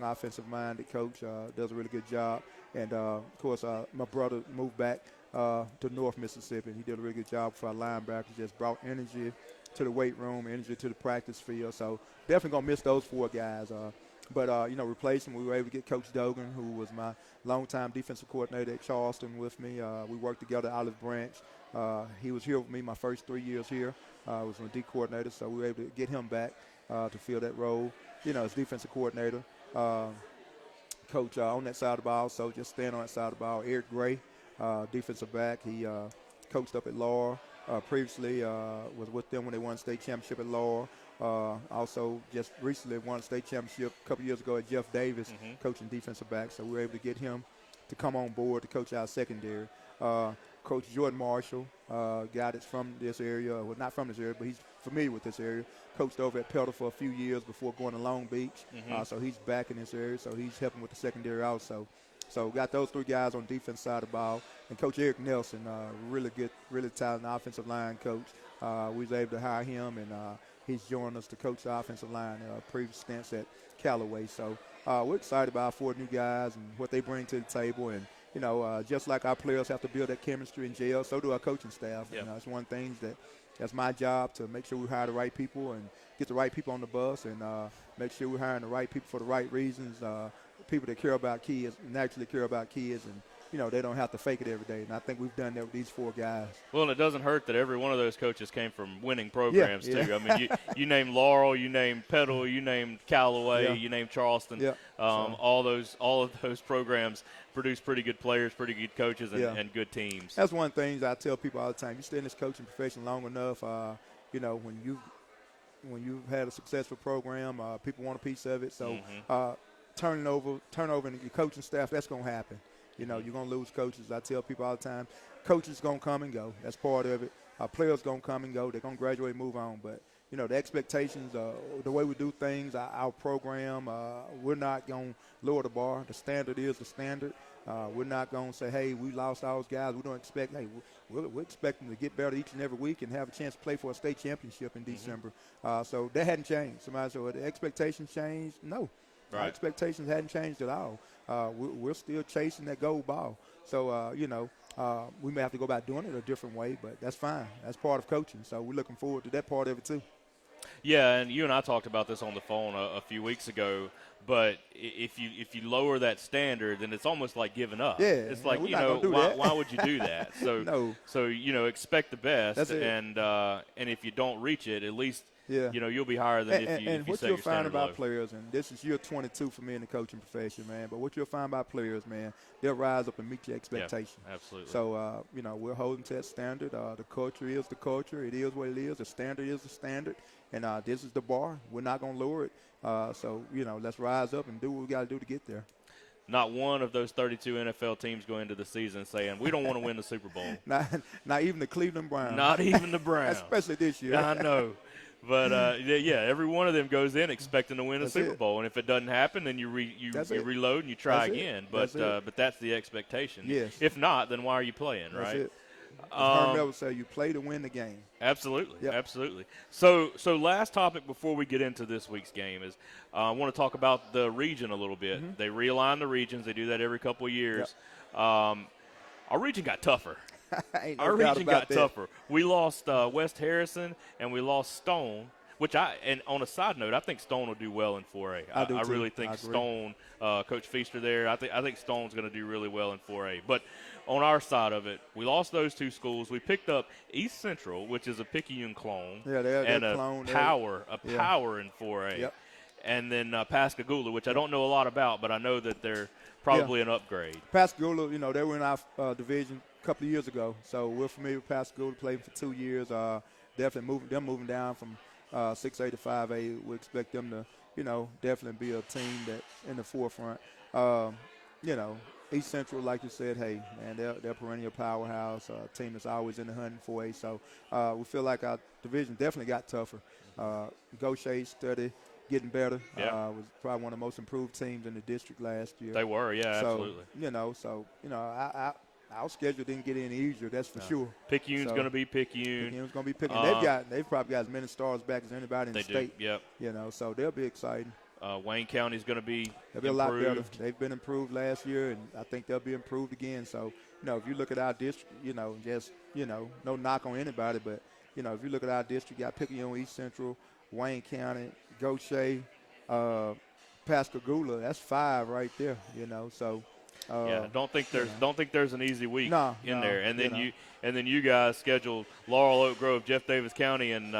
offensive minded coach, does a really good job. And, of course, my brother moved back to North Mississippi, and he did a really good job for our linebackers, just brought energy to the weight room, energy to the practice field. So definitely going to miss those four guys. But, replacing, we were able to get Coach Dogan, who was my longtime defensive coordinator at Charleston with me. We worked together at Olive Branch. He was here with me my first 3 years here. I was a D coordinator, so we were able to get him back to fill that role, as defensive coordinator. Coach on that side of the ball, so just stand on that side of the ball. Eric Gray, defensive back. He coached up at Laura. Previously was with them when they won a state championship at Laura. Also just recently won a state championship a couple years ago at Jeff Davis, coaching defensive back. So we were able to get him to come on board to coach our secondary. Coach Jordan Marshall, guy that's from this area, well, not from this area, but he's familiar with this area. Coached over at Petal for a few years before going to Long Beach. So he's back in this area, so he's helping with the secondary also. So got those three guys on defense side of the ball. And Coach Eric Nelson, really good, really talented offensive line coach. We was able to hire him, and he's joined us to coach the offensive line previous stints at Callaway. So we're excited about our 4 new guys and what they bring to the table. And, just like our players have to build that chemistry in jail, so do our coaching staff. Yep. It's one of the things that's my job, to make sure we hire the right people and get the right people on the bus, and make sure we're hiring the right people for the right reasons, people that care about kids, naturally care about kids, and they don't have to fake it every day. And I think we've done that with these 4 guys. Well, and it doesn't hurt that every one of those coaches came from winning programs, too. I mean, you named Laurel, you named Petal, you named Callaway, you named Charleston. All of those programs produce pretty good players, pretty good coaches, and good teams. That's one of the things I tell people all the time. You stay in this coaching profession long enough, when you've had a successful program, people want a piece of it. So turnover in your coaching staff, that's going to happen. You're going to lose coaches. I tell people all the time, coaches going to come and go. That's part of it. Players going to come and go. They're going to graduate and move on. But, the expectations, the way we do things, our program, we're not going to lower the bar. The standard is the standard. We're not going to say, hey, we lost all those guys. We don't expect, hey, we're expecting to get better each and every week and have a chance to play for a state championship in December. So that hadn't changed. Somebody said, well, the expectations changed? No. Right. Our expectations hadn't changed at all. We're still chasing that gold ball. So, we may have to go about doing it a different way, but that's fine. That's part of coaching. So we're looking forward to that part of it too. Yeah, and you and I talked about this on the phone a few weeks ago. But if you lower that standard, then it's almost like giving up. Yeah, it's like why would you do that? So no. So expect the best, That's it. And if you don't reach it, at least you'll be higher than if you what set you'll your find standard about low. players, and this is year 22 for me in the coaching profession, man. But what you'll find about players, man, they'll rise up and meet your expectations. Yeah, absolutely. So we're holding to that standard. The culture is the culture. It is what it is. The standard is the standard. And this is the bar. We're not going to lower it. So let's rise up and do what we got to do to get there. Not one of those 32 NFL teams go into the season saying, we don't want to win the Super Bowl. Not even the Cleveland Browns. Not even the Browns. Especially this year. I know. But, every one of them goes in expecting to win a Super Bowl. And if it doesn't happen, then you reload and you try again. But that's the expectation. Yes. If not, then why are you playing, That's right? it. Herm Miller would say you play to win the game. Absolutely, Yep. absolutely. So last topic before we get into this week's game is I want to talk about the region a little bit. Mm-hmm. They realign the regions. They do that every couple of years. Yep. Our region got tougher. Ain't no Our doubt region about got that. tougher. We lost West Harrison and we lost Stone. And on a side note, I think Stone will do well in 4A. I do I too. really think I agree. Stone, Coach Feaster there, I think Stone's going to do really well in 4A. But on our side of it, we lost those 2 schools. We picked up East Central, which is a Picayune clone, Yeah, they're and a clone. power in 4A. Yep. And then Pascagoula, which I don't know a lot about, but I know that they're probably an upgrade. Pascagoula, they were in our division a couple of years ago, so we're familiar with Pascagoula. Played for 2 years. Definitely moving down from 6A to 5A. We expect them to, definitely be a team that's in the forefront. East Central, like you said, hey, man, they're a perennial powerhouse, a team that's always in the hunting for A. So we feel like our division definitely got tougher. Gaucher steady, getting better. Was probably one of the most improved teams in the district last year. They were, yeah, so, absolutely. Our schedule didn't get any easier, that's for sure. Picayune's going to be Picayune. Picayune's going to be Picayune. They've probably got as many stars back as anybody in the state. Yep. So they'll be exciting. Wayne County's going to be They'll be a lot better. They've been improved last year, and I think they'll be improved again. So, if you look at our district, no knock on anybody, but, if you look at our district, you got Picayune, East Central, Wayne County, Gaucher, Pascagoula, that's 5 right there, you know. So, Yeah, don't think you there's know. don't think there's an easy week No, in no, there. And you then know. you guys scheduled Laurel, Oak Grove, Jeff Davis County, and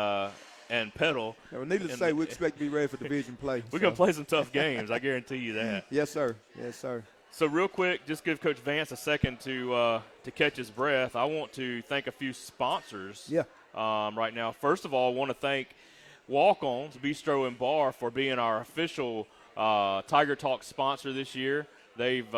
Petal. Well, needless to say, we expect to be ready for division play. We're So. gonna play some tough games. I guarantee you that. Yes, sir. Yes, sir. So real quick, just give Coach Vance a second to catch his breath. I want to thank a few sponsors. Yeah. Right now, first of all, I want to thank Walk-Ons Bistro and Bar for being our official Tiger Talk sponsor this year. They've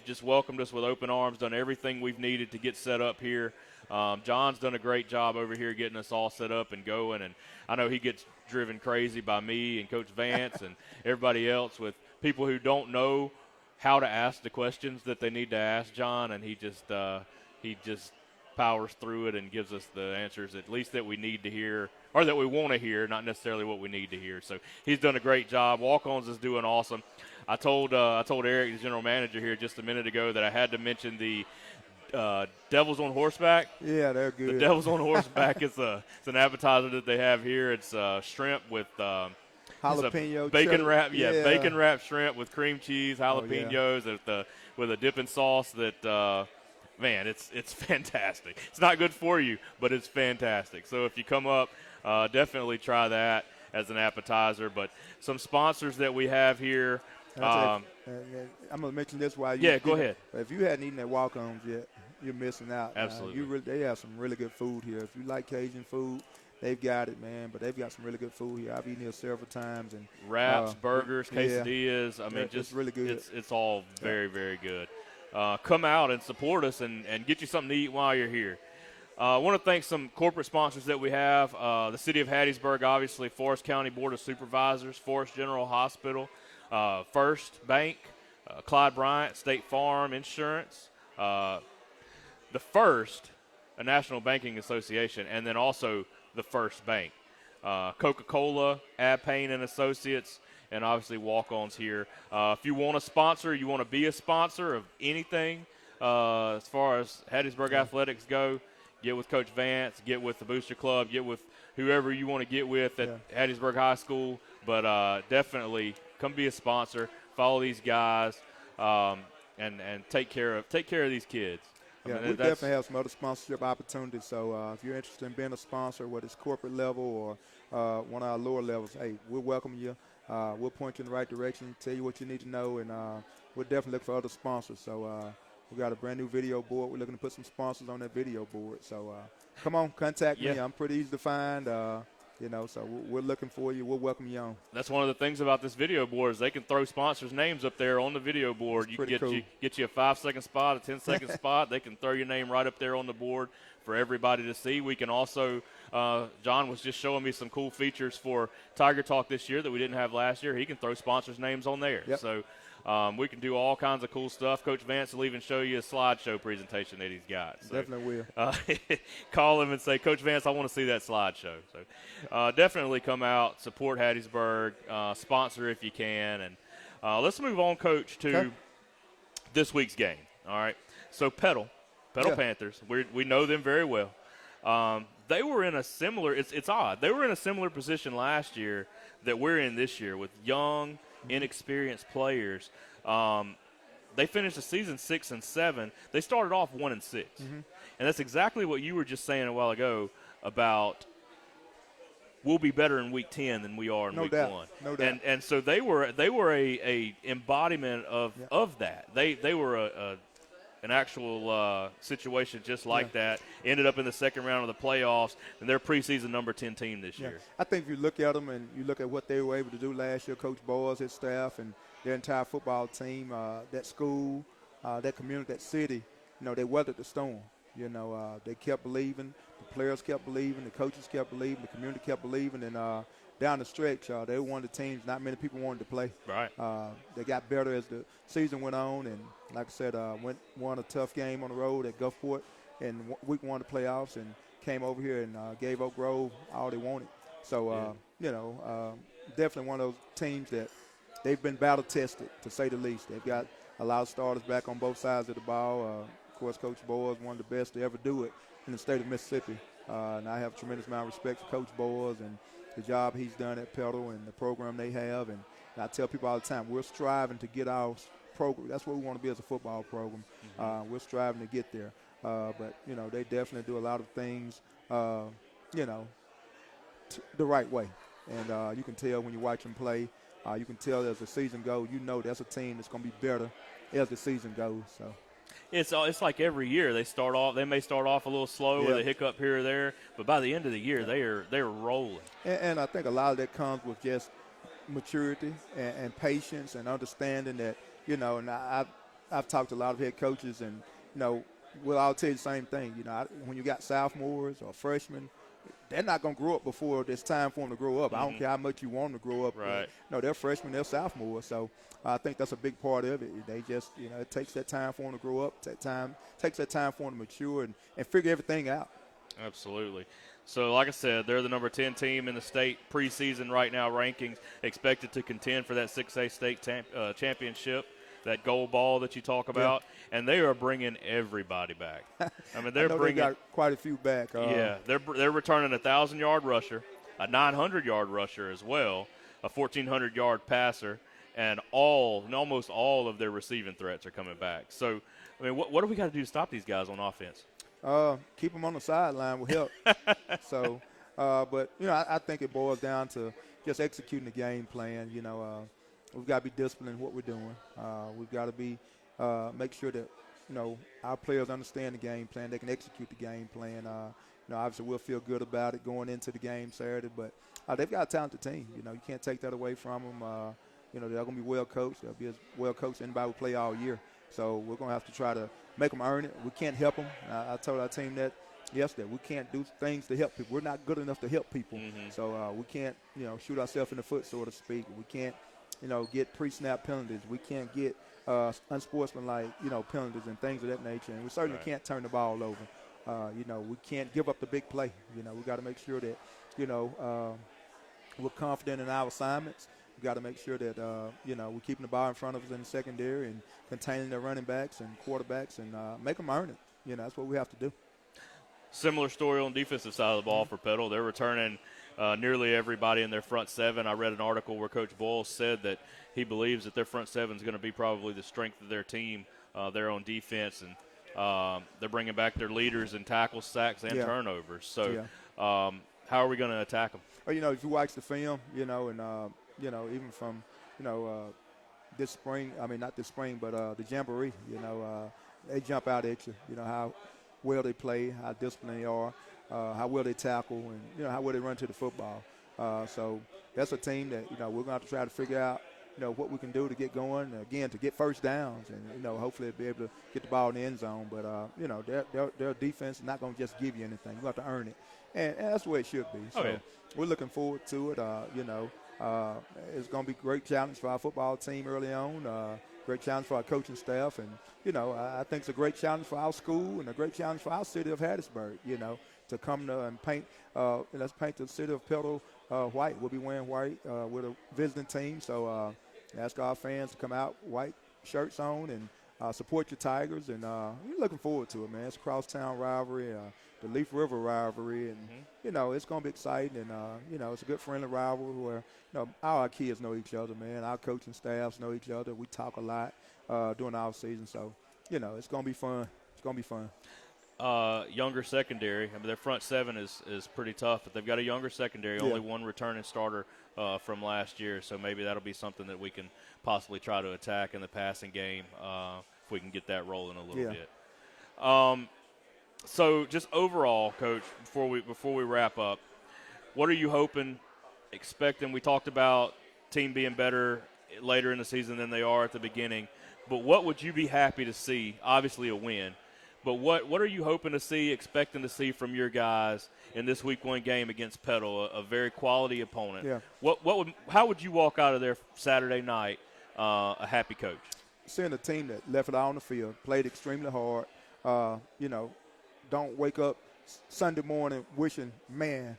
just welcomed us with open arms, done everything we've needed to get set up here. John's done a great job over here getting us all set up and going, and I know he gets driven crazy by me and Coach Vance and everybody else with people who don't know how to ask the questions that they need to ask John, and he just powers through it and gives us the answers at least that we need to hear or that we want to hear, not necessarily what we need to hear. So he's done a great job. Walk-Ons is doing awesome. I told Eric, the general manager here, just a minute ago that I had to mention the Devils on Horseback. Yeah, they're good. The Devils on Horseback is it's an appetizer that they have here. It's shrimp with jalapeno bacon chili. wrap. Yeah, bacon wrapped shrimp with cream cheese, jalapenos with a dipping sauce that. Man, it's fantastic. It's not good for you, but it's fantastic. So if you come up, definitely try that as an appetizer. But some sponsors that we have here. I'm going to mention this while you. Yeah, go ahead. If you hadn't eaten at Walk-Ons yet, you're missing out. Absolutely. They have some really good food here. If you like Cajun food, they've got it, man. But they've got some really good food here. I've eaten here several times. And wraps, burgers, quesadillas. I mean, it's really good. It's all very, very good. Come out and support us and get you something to eat while you're here. I want to thank some corporate sponsors that we have. The City of Hattiesburg, obviously, Forest County Board of Supervisors, Forest General Hospital, First Bank, Clyde Bryant, State Farm Insurance, the First, a National Banking Association, and then also the First Bank. Coca-Cola, Ab Payne and Associates, and obviously Walk-Ons here. If you want a sponsor, you want to be a sponsor of anything as far as Hattiesburg Athletics go, get with Coach Vance, get with the Booster Club, get with whoever you want to get with at Hattiesburg High School. But definitely come be a sponsor, follow these guys, and take care of these kids. Yeah, we definitely have some other sponsorship opportunities. So if you're interested in being a sponsor, whether it's corporate level or one of our lower levels, hey, we'll welcome you. We'll point you in the right direction, tell you what you need to know, and we'll definitely look for other sponsors. So we got a brand new video board. We're looking to put some sponsors on that video board. So come on, contact me. I'm pretty easy to find. So we're looking for you. We'll welcome you on. That's one of the things about this video board is they can throw sponsors' names up there on the video board. It's you can cool. get you a 5-second spot, a 10-second spot. They can throw your name right up there on the board for everybody to see. We can also, John was just showing me some cool features for Tiger Talk this year that we didn't have last year. He can throw sponsors' names on there. Yep. So we can do all kinds of cool stuff. Coach Vance will even show you a slideshow presentation that he's got. So, definitely will. Call him and say, Coach Vance, I want to see that slideshow. So definitely come out, support Hattiesburg, sponsor if you can. And let's move on, Coach, to this week's game. All right. So Petal Panthers, we know them very well. They were in a similar – it's odd. They were in a similar position last year that we're in this year with young, inexperienced players. They finished the season 6-7. They started off 1-6, and that's exactly what you were just saying a while ago about we'll be better in week 10 than we are in week 1. No doubt. And so they were a embodiment of that. They were an actual situation just like that. Ended up in the second round of the playoffs, and they're preseason number 10 team this year. I think if you look at them and you look at what they were able to do last year, Coach Boyles, his staff, and their entire football team, that school, that community, that city, they weathered the storm. They kept believing. The players kept believing. The coaches kept believing. The community kept believing. And down the stretch, they were one of the teams not many people wanted to play. Right. They got better as the season went on. And like I said, won a tough game on the road at Gulfport in week 1 of the playoffs and came over here and gave Oak Grove all they wanted. So, definitely one of those teams that they've been battle-tested, to say the least. They've got a lot of starters back on both sides of the ball. Of course, Coach Boyles, one of the best to ever do it in the state of Mississippi. And I have a tremendous amount of respect for Coach Boyles and the job he's done at Petal and the program they have. And And I tell people all the time, we're striving to get our program. That's what we want to be as a football program. We're striving to get there. But, they definitely do a lot of things, you know, the right way. And you can tell when you watch them play. You can tell as the season goes, that's a team that's going to be better as the season goes. So It's like every year they may start off a little slow with a hiccup here or there, but by the end of the year they're rolling. And I think a lot of that comes with just maturity and patience and understanding that, and I've talked to a lot of head coaches and, well, I'll tell you the same thing. When you got sophomores or freshmen, they're not going to grow up before it's time for them to grow up. I don't care how much you want them to grow up. Right. They're freshmen, they're sophomores. So I think that's a big part of it. They just, it takes that time for them to grow up, takes that time for them to mature and figure everything out. Absolutely. So, like I said, they're the number 10 team in the state preseason right now rankings, expected to contend for that 6A state championship, that gold ball that you talk about, and they are bringing everybody back. I mean, they're bringing they got quite a few back. They're returning a 1,000-yard rusher, a 900-yard rusher as well, a 1,400-yard passer, and almost all of their receiving threats are coming back. So, I mean, what do we got to do to stop these guys on offense? Keep them on the sideline will help. So, but, I think it boils down to just executing the game plan. We've got to be disciplined in what we're doing. We've got to be make sure that, our players understand the game plan. They can execute the game plan. Obviously we'll feel good about it going into the game Saturday, but they've got a talented team. You can't take that away from them. They're going to be well coached. They'll be as well coached as anybody will play all year. So we're going to have to try to make them earn it. We can't help them. I told our team that yesterday. We can't do things to help people. We're not good enough to help people. So we can't, shoot ourselves in the foot, so to speak. We can't, get pre-snap penalties. We can't get unsportsmanlike, penalties and things of that nature. And we certainly can't turn the ball over. We can't give up the big play. We got to make sure that, we're confident in our assignments. We got to make sure that, we're keeping the ball in front of us in the secondary and containing the running backs and quarterbacks and make them earn it. That's what we have to do. Similar story on the defensive side of the ball for Petal. They're returning nearly everybody in their front seven. I read an article where Coach Boyle said that he believes that their front seven is going to be probably the strength of their team there on defense. And they're bringing back their leaders in tackles, sacks, and turnovers. So how are we going to attack them? Well, if you watch the film, and even from, this spring, not this spring, but the Jamboree, they jump out at you, how well they play, how disciplined they are, how well they tackle, and, how well they run to the football. So that's a team that, we're going to have to try to figure out, what we can do to get going, again, to get first downs and, hopefully be able to get the ball in the end zone. But, their defense is not going to just give you anything. You have to earn it. And that's the way it should be. So we're looking forward to it. It's going to be a great challenge for our football team early on, great challenge for our coaching staff. And, I think it's a great challenge for our school and a great challenge for our city of Hattiesburg, to come and paint, let's paint the city of Petal white. We'll be wearing white with a visiting team. So ask our fans to come out, white shirts on, and support your Tigers. And we're looking forward to it, man. It's a crosstown rivalry. The Leaf River rivalry, and it's going to be exciting, and it's a good friendly rivalry where all our kids know each other, man. Our coaching staffs know each other. We talk a lot during our season, so it's going to be fun. It's going to be fun. Younger secondary. Their front seven is pretty tough, but they've got a younger secondary. Only one returning starter from last year, so maybe that'll be something that we can possibly try to attack in the passing game if we can get that rolling a little bit. So just overall, Coach, before we wrap up, what are you hoping, expecting? We talked about team being better later in the season than they are at the beginning, but what would you be happy to see? Obviously a win, but what are you hoping to see, expecting to see from your guys in this Week 1 game against Petal, a very quality opponent? Yeah. How would you walk out of there Saturday night a happy coach? Seeing a team that left it all on the field, played extremely hard, don't wake up Sunday morning wishing, man,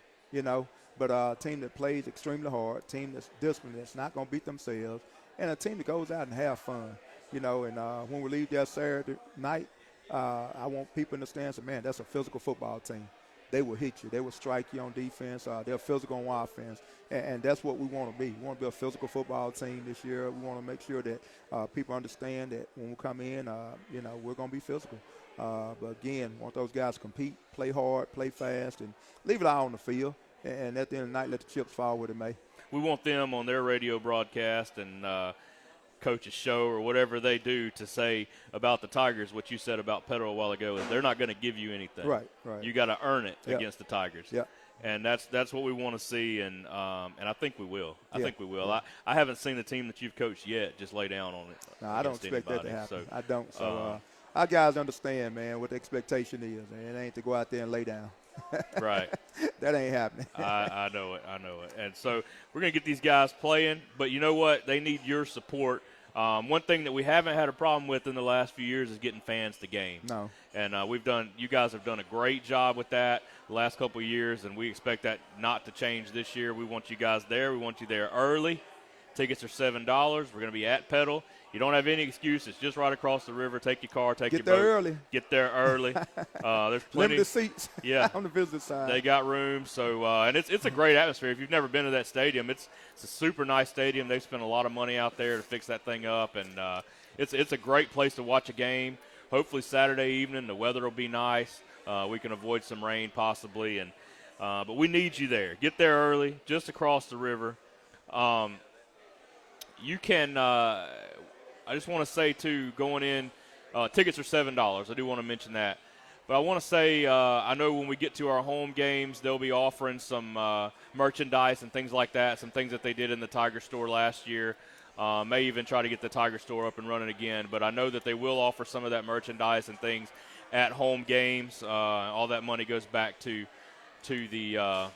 but a team that plays extremely hard, team that's disciplined, that's not going to beat themselves, and a team that goes out and have fun, and when we leave there Saturday night, I want people in the stands to say, man, that's a physical football team. they will hit you. They will strike you on defense. They're physical on offense. And that's what we want to be. We want to be a physical football team this year. We want to make sure that people understand that when we come in, we're going to be physical. But, again, want those guys to compete, play hard, play fast, and leave it all on the field. And at the end of the night, let the chips fall where they may. We want them on their radio broadcast and coach's show or whatever they do to say about the Tigers what you said about Petal a while ago is they're not going to give you anything. Right. You got to earn it against the Tigers. Yeah. And that's what we want to see, and I think we will. I think we will. Yeah. I haven't seen the team that you've coached yet just lay down on it. No, I don't expect that to happen. So, I don't. So our guys understand, man, what the expectation is, and it ain't to go out there and lay down. Right. That ain't happening. I know it. And so we're going to get these guys playing, but you know what? They need your support. One thing that we haven't had a problem with in the last few years is getting fans to games. No. And you guys have done a great job with that the last couple of years, and we expect that not to change this year. We want you guys there. We want you there early. Tickets are $7. We're going to be at Petal. You don't have any excuses. Just right across the river. Take your car. Take your boat. Get there early. Get there early. There's plenty. Limited seats. Yeah. On the visitor side. They got room. So and it's a great atmosphere. If you've never been to that stadium, it's a super nice stadium. They've spent a lot of money out there to fix that thing up, and it's a great place to watch a game. Hopefully Saturday evening the weather will be nice. We can avoid some rain possibly, and but we need you there. Get there early, just across the river. You can. I just want to say, too, going in, tickets are $7. I do want to mention that. But I want to say, I know when we get to our home games, they'll be offering some merchandise and things like that, some things that they did in the Tiger store last year. May even try to get the Tiger store up and running again. But I know that they will offer some of that merchandise and things at home games. All that money goes back to the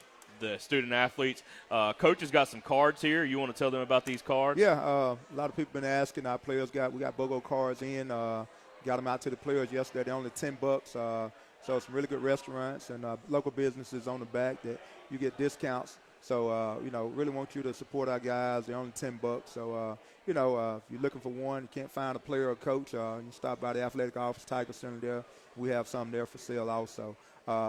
student athletes. Coach has got some cards here. You want to tell them about these cards? Yeah, a lot of people been asking. Our players we got BOGO cards in. Got them out to the players yesterday. They're only $10. So some really good restaurants and local businesses on the back that you get discounts. So really want you to support our guys. They're only $10. So if you're looking for one, you can't find a player or coach, you can stop by the athletic office, Tiger Center there. We have some there for sale also.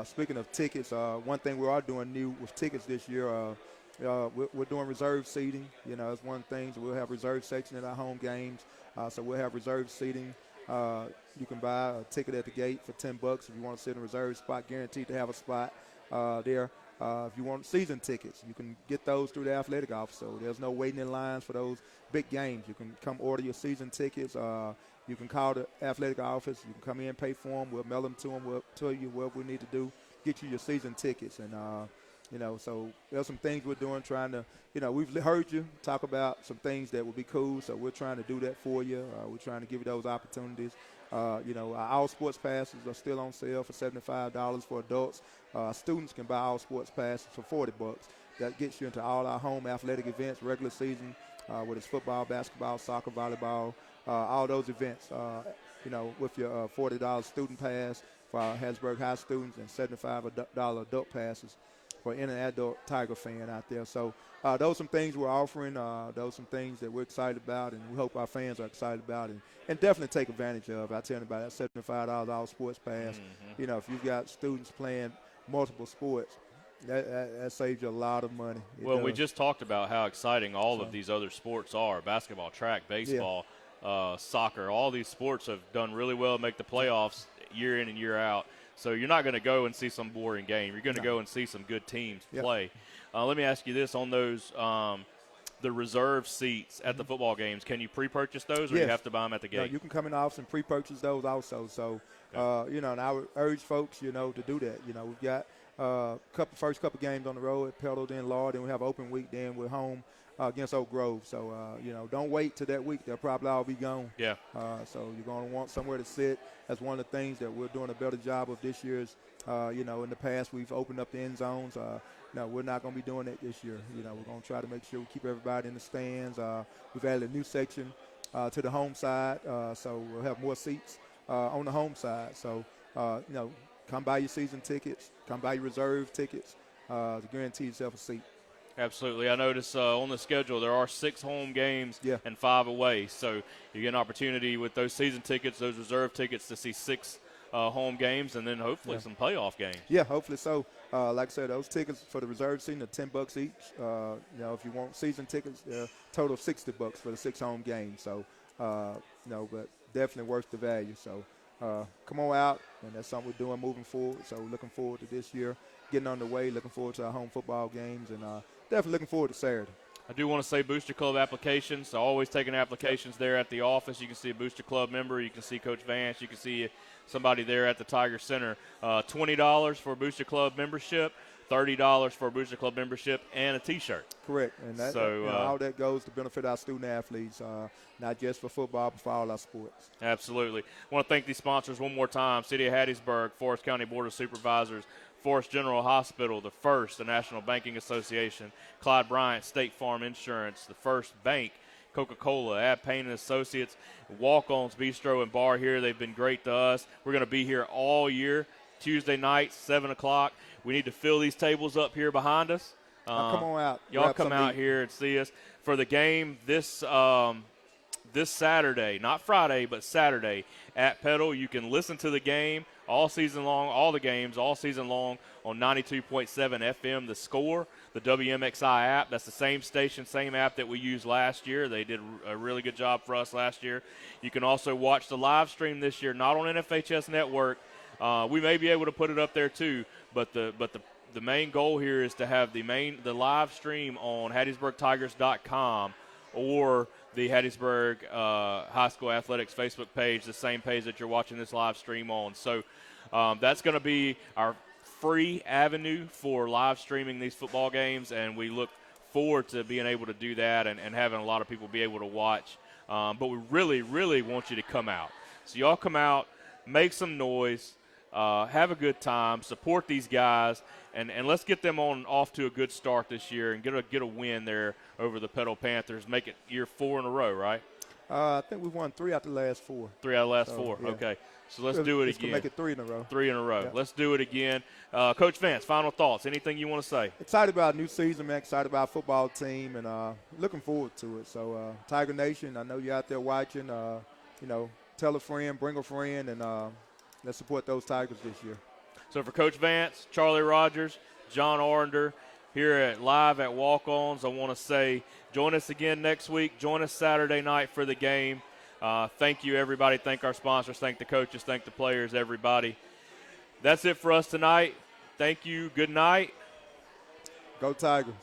Speaking of tickets, one thing we are doing new with tickets this year, we're doing reserve seating. It's one of the things. We'll have reserve section at our home games. So we'll have reserve seating. You can buy a ticket at the gate for $10 if you want to sit in a reserve spot, guaranteed to have a spot there. If you want season tickets, you can get those through the athletic office. So there's no waiting in lines for those big games. You can come order your season tickets. You can call the athletic office. You can come in, pay for them. We'll mail them to them. We'll tell you what we need to do, get you your season tickets. And, so there's some things we're doing trying to, we've heard you talk about some things that would be cool. So we're trying to do that for you. We're trying to give you those opportunities. Our all sports passes are still on sale for $75 for adults. Students can buy all sports passes for $40. That gets you into all our home athletic events, regular season, whether it's football, basketball, soccer, volleyball, all those events, with your $40 student pass for our Hattiesburg High students and $75 adult passes for any adult Tiger fan out there. So those are some things we're offering. Those are some things that we're excited about, and we hope our fans are excited about and definitely take advantage of. I tell you about that $75 all sports pass. Mm-hmm. If you've got students playing multiple sports, that saves you a lot of money. Well, we just talked about how exciting all of these other sports are: basketball, track, baseball, soccer. All these sports have done really well, make the playoffs year in and year out. So you're not going to go and see some boring game. You're going to go and see some good teams play. Let me ask you this: on those the reserve seats at the football games, can you pre-purchase those, or you have to buy them at the gate? No, you can come in the office and pre-purchase those also. So, and I would urge folks, to do that. We've got first couple games on the road at Petal, then Lord, then we have open week, then we're home against Oak Grove. So, don't wait till that week. They'll probably all be gone. Yeah. So you're going to want somewhere to sit. That's one of the things that we're doing a better job of this year. In the past we've opened up the end zones. No, we're not going to be doing that this year. We're going to try to make sure we keep everybody in the stands. We've added a new section to the home side, so we'll have more seats on the home side. So, come buy your season tickets, come buy your reserve tickets to guarantee yourself a seat. Absolutely. I notice on the schedule there are 6 home games and 5 away. So you get an opportunity with those season tickets, those reserve tickets, to see 6 home games and then hopefully some playoff games. Yeah, hopefully so. Like I said, those tickets for the reserve season are $10 each. If you want season tickets, they're a total of $60 for the 6 home games. So, but definitely worth the value. So, come on out, and that's something we're doing moving forward. So, looking forward to this year getting underway. Looking forward to our home football games, and definitely looking forward to Saturday. I do want to say Booster Club applications. So always taking applications there at the office. You can see a Booster Club member. You can see Coach Vance. You can see somebody there at the Tiger Center. $20 for a Booster Club membership, $30 for a Booster Club membership, and a T-shirt. Correct. And that, all that goes to benefit our student athletes, not just for football, but for all our sports. Absolutely. I want to thank these sponsors one more time. City of Hattiesburg, Forest County Board of Supervisors, Forest General Hospital, the First, the National Banking Association, Clyde Bryant State Farm Insurance, the First Bank, Coca-Cola, Ab Payne & Associates, Walk-On's Bistro and Bar here. They've been great to us. We're going to be here all year, Tuesday nights, 7 o'clock. We need to fill these tables up here behind us. Come on out. Y'all come out here and see us. For the game this Saturday, not Friday, but Saturday at Petal, you can listen to the game all season long, all the games all season long on 92.7 FM, The Score, the WMXI app. That's the same station, same app that we used last year. They did a really good job for us last year. You can also watch the live stream this year, not on NFHS Network. We may be able to put it up there too, but the main goal here is to have the live stream on HattiesburgTigers.com or the Hattiesburg High School Athletics Facebook page, the same page that you're watching this live stream on. So that's going to be our free avenue for live streaming these football games, and we look forward to being able to do that and having a lot of people be able to watch. But we really, really want you to come out. So y'all come out, make some noise, have a good time, support these guys, and let's get them off to a good start this year and get a win there over the Petal Panthers. Make it year 4 in a row, right? I think we've won 3 out of the last 4. 3 out of the last 4. Yeah. Okay. So let's do it again. Make it 3 in a row. 3 in a row. Yeah. Let's do it again. Coach Vance, final thoughts. Anything you want to say? Excited about a new season, man. Excited about our football team, and looking forward to it. So, Tiger Nation, I know you're out there watching. Tell a friend, bring a friend, and let's support those Tigers this year. So for Coach Vance, Charlie Rogers, John Orender, here live at Walk-Ons, I want to say join us again next week. Join us Saturday night for the game. Thank you, everybody. Thank our sponsors. Thank the coaches. Thank the players, everybody. That's it for us tonight. Thank you. Good night. Go Tigers.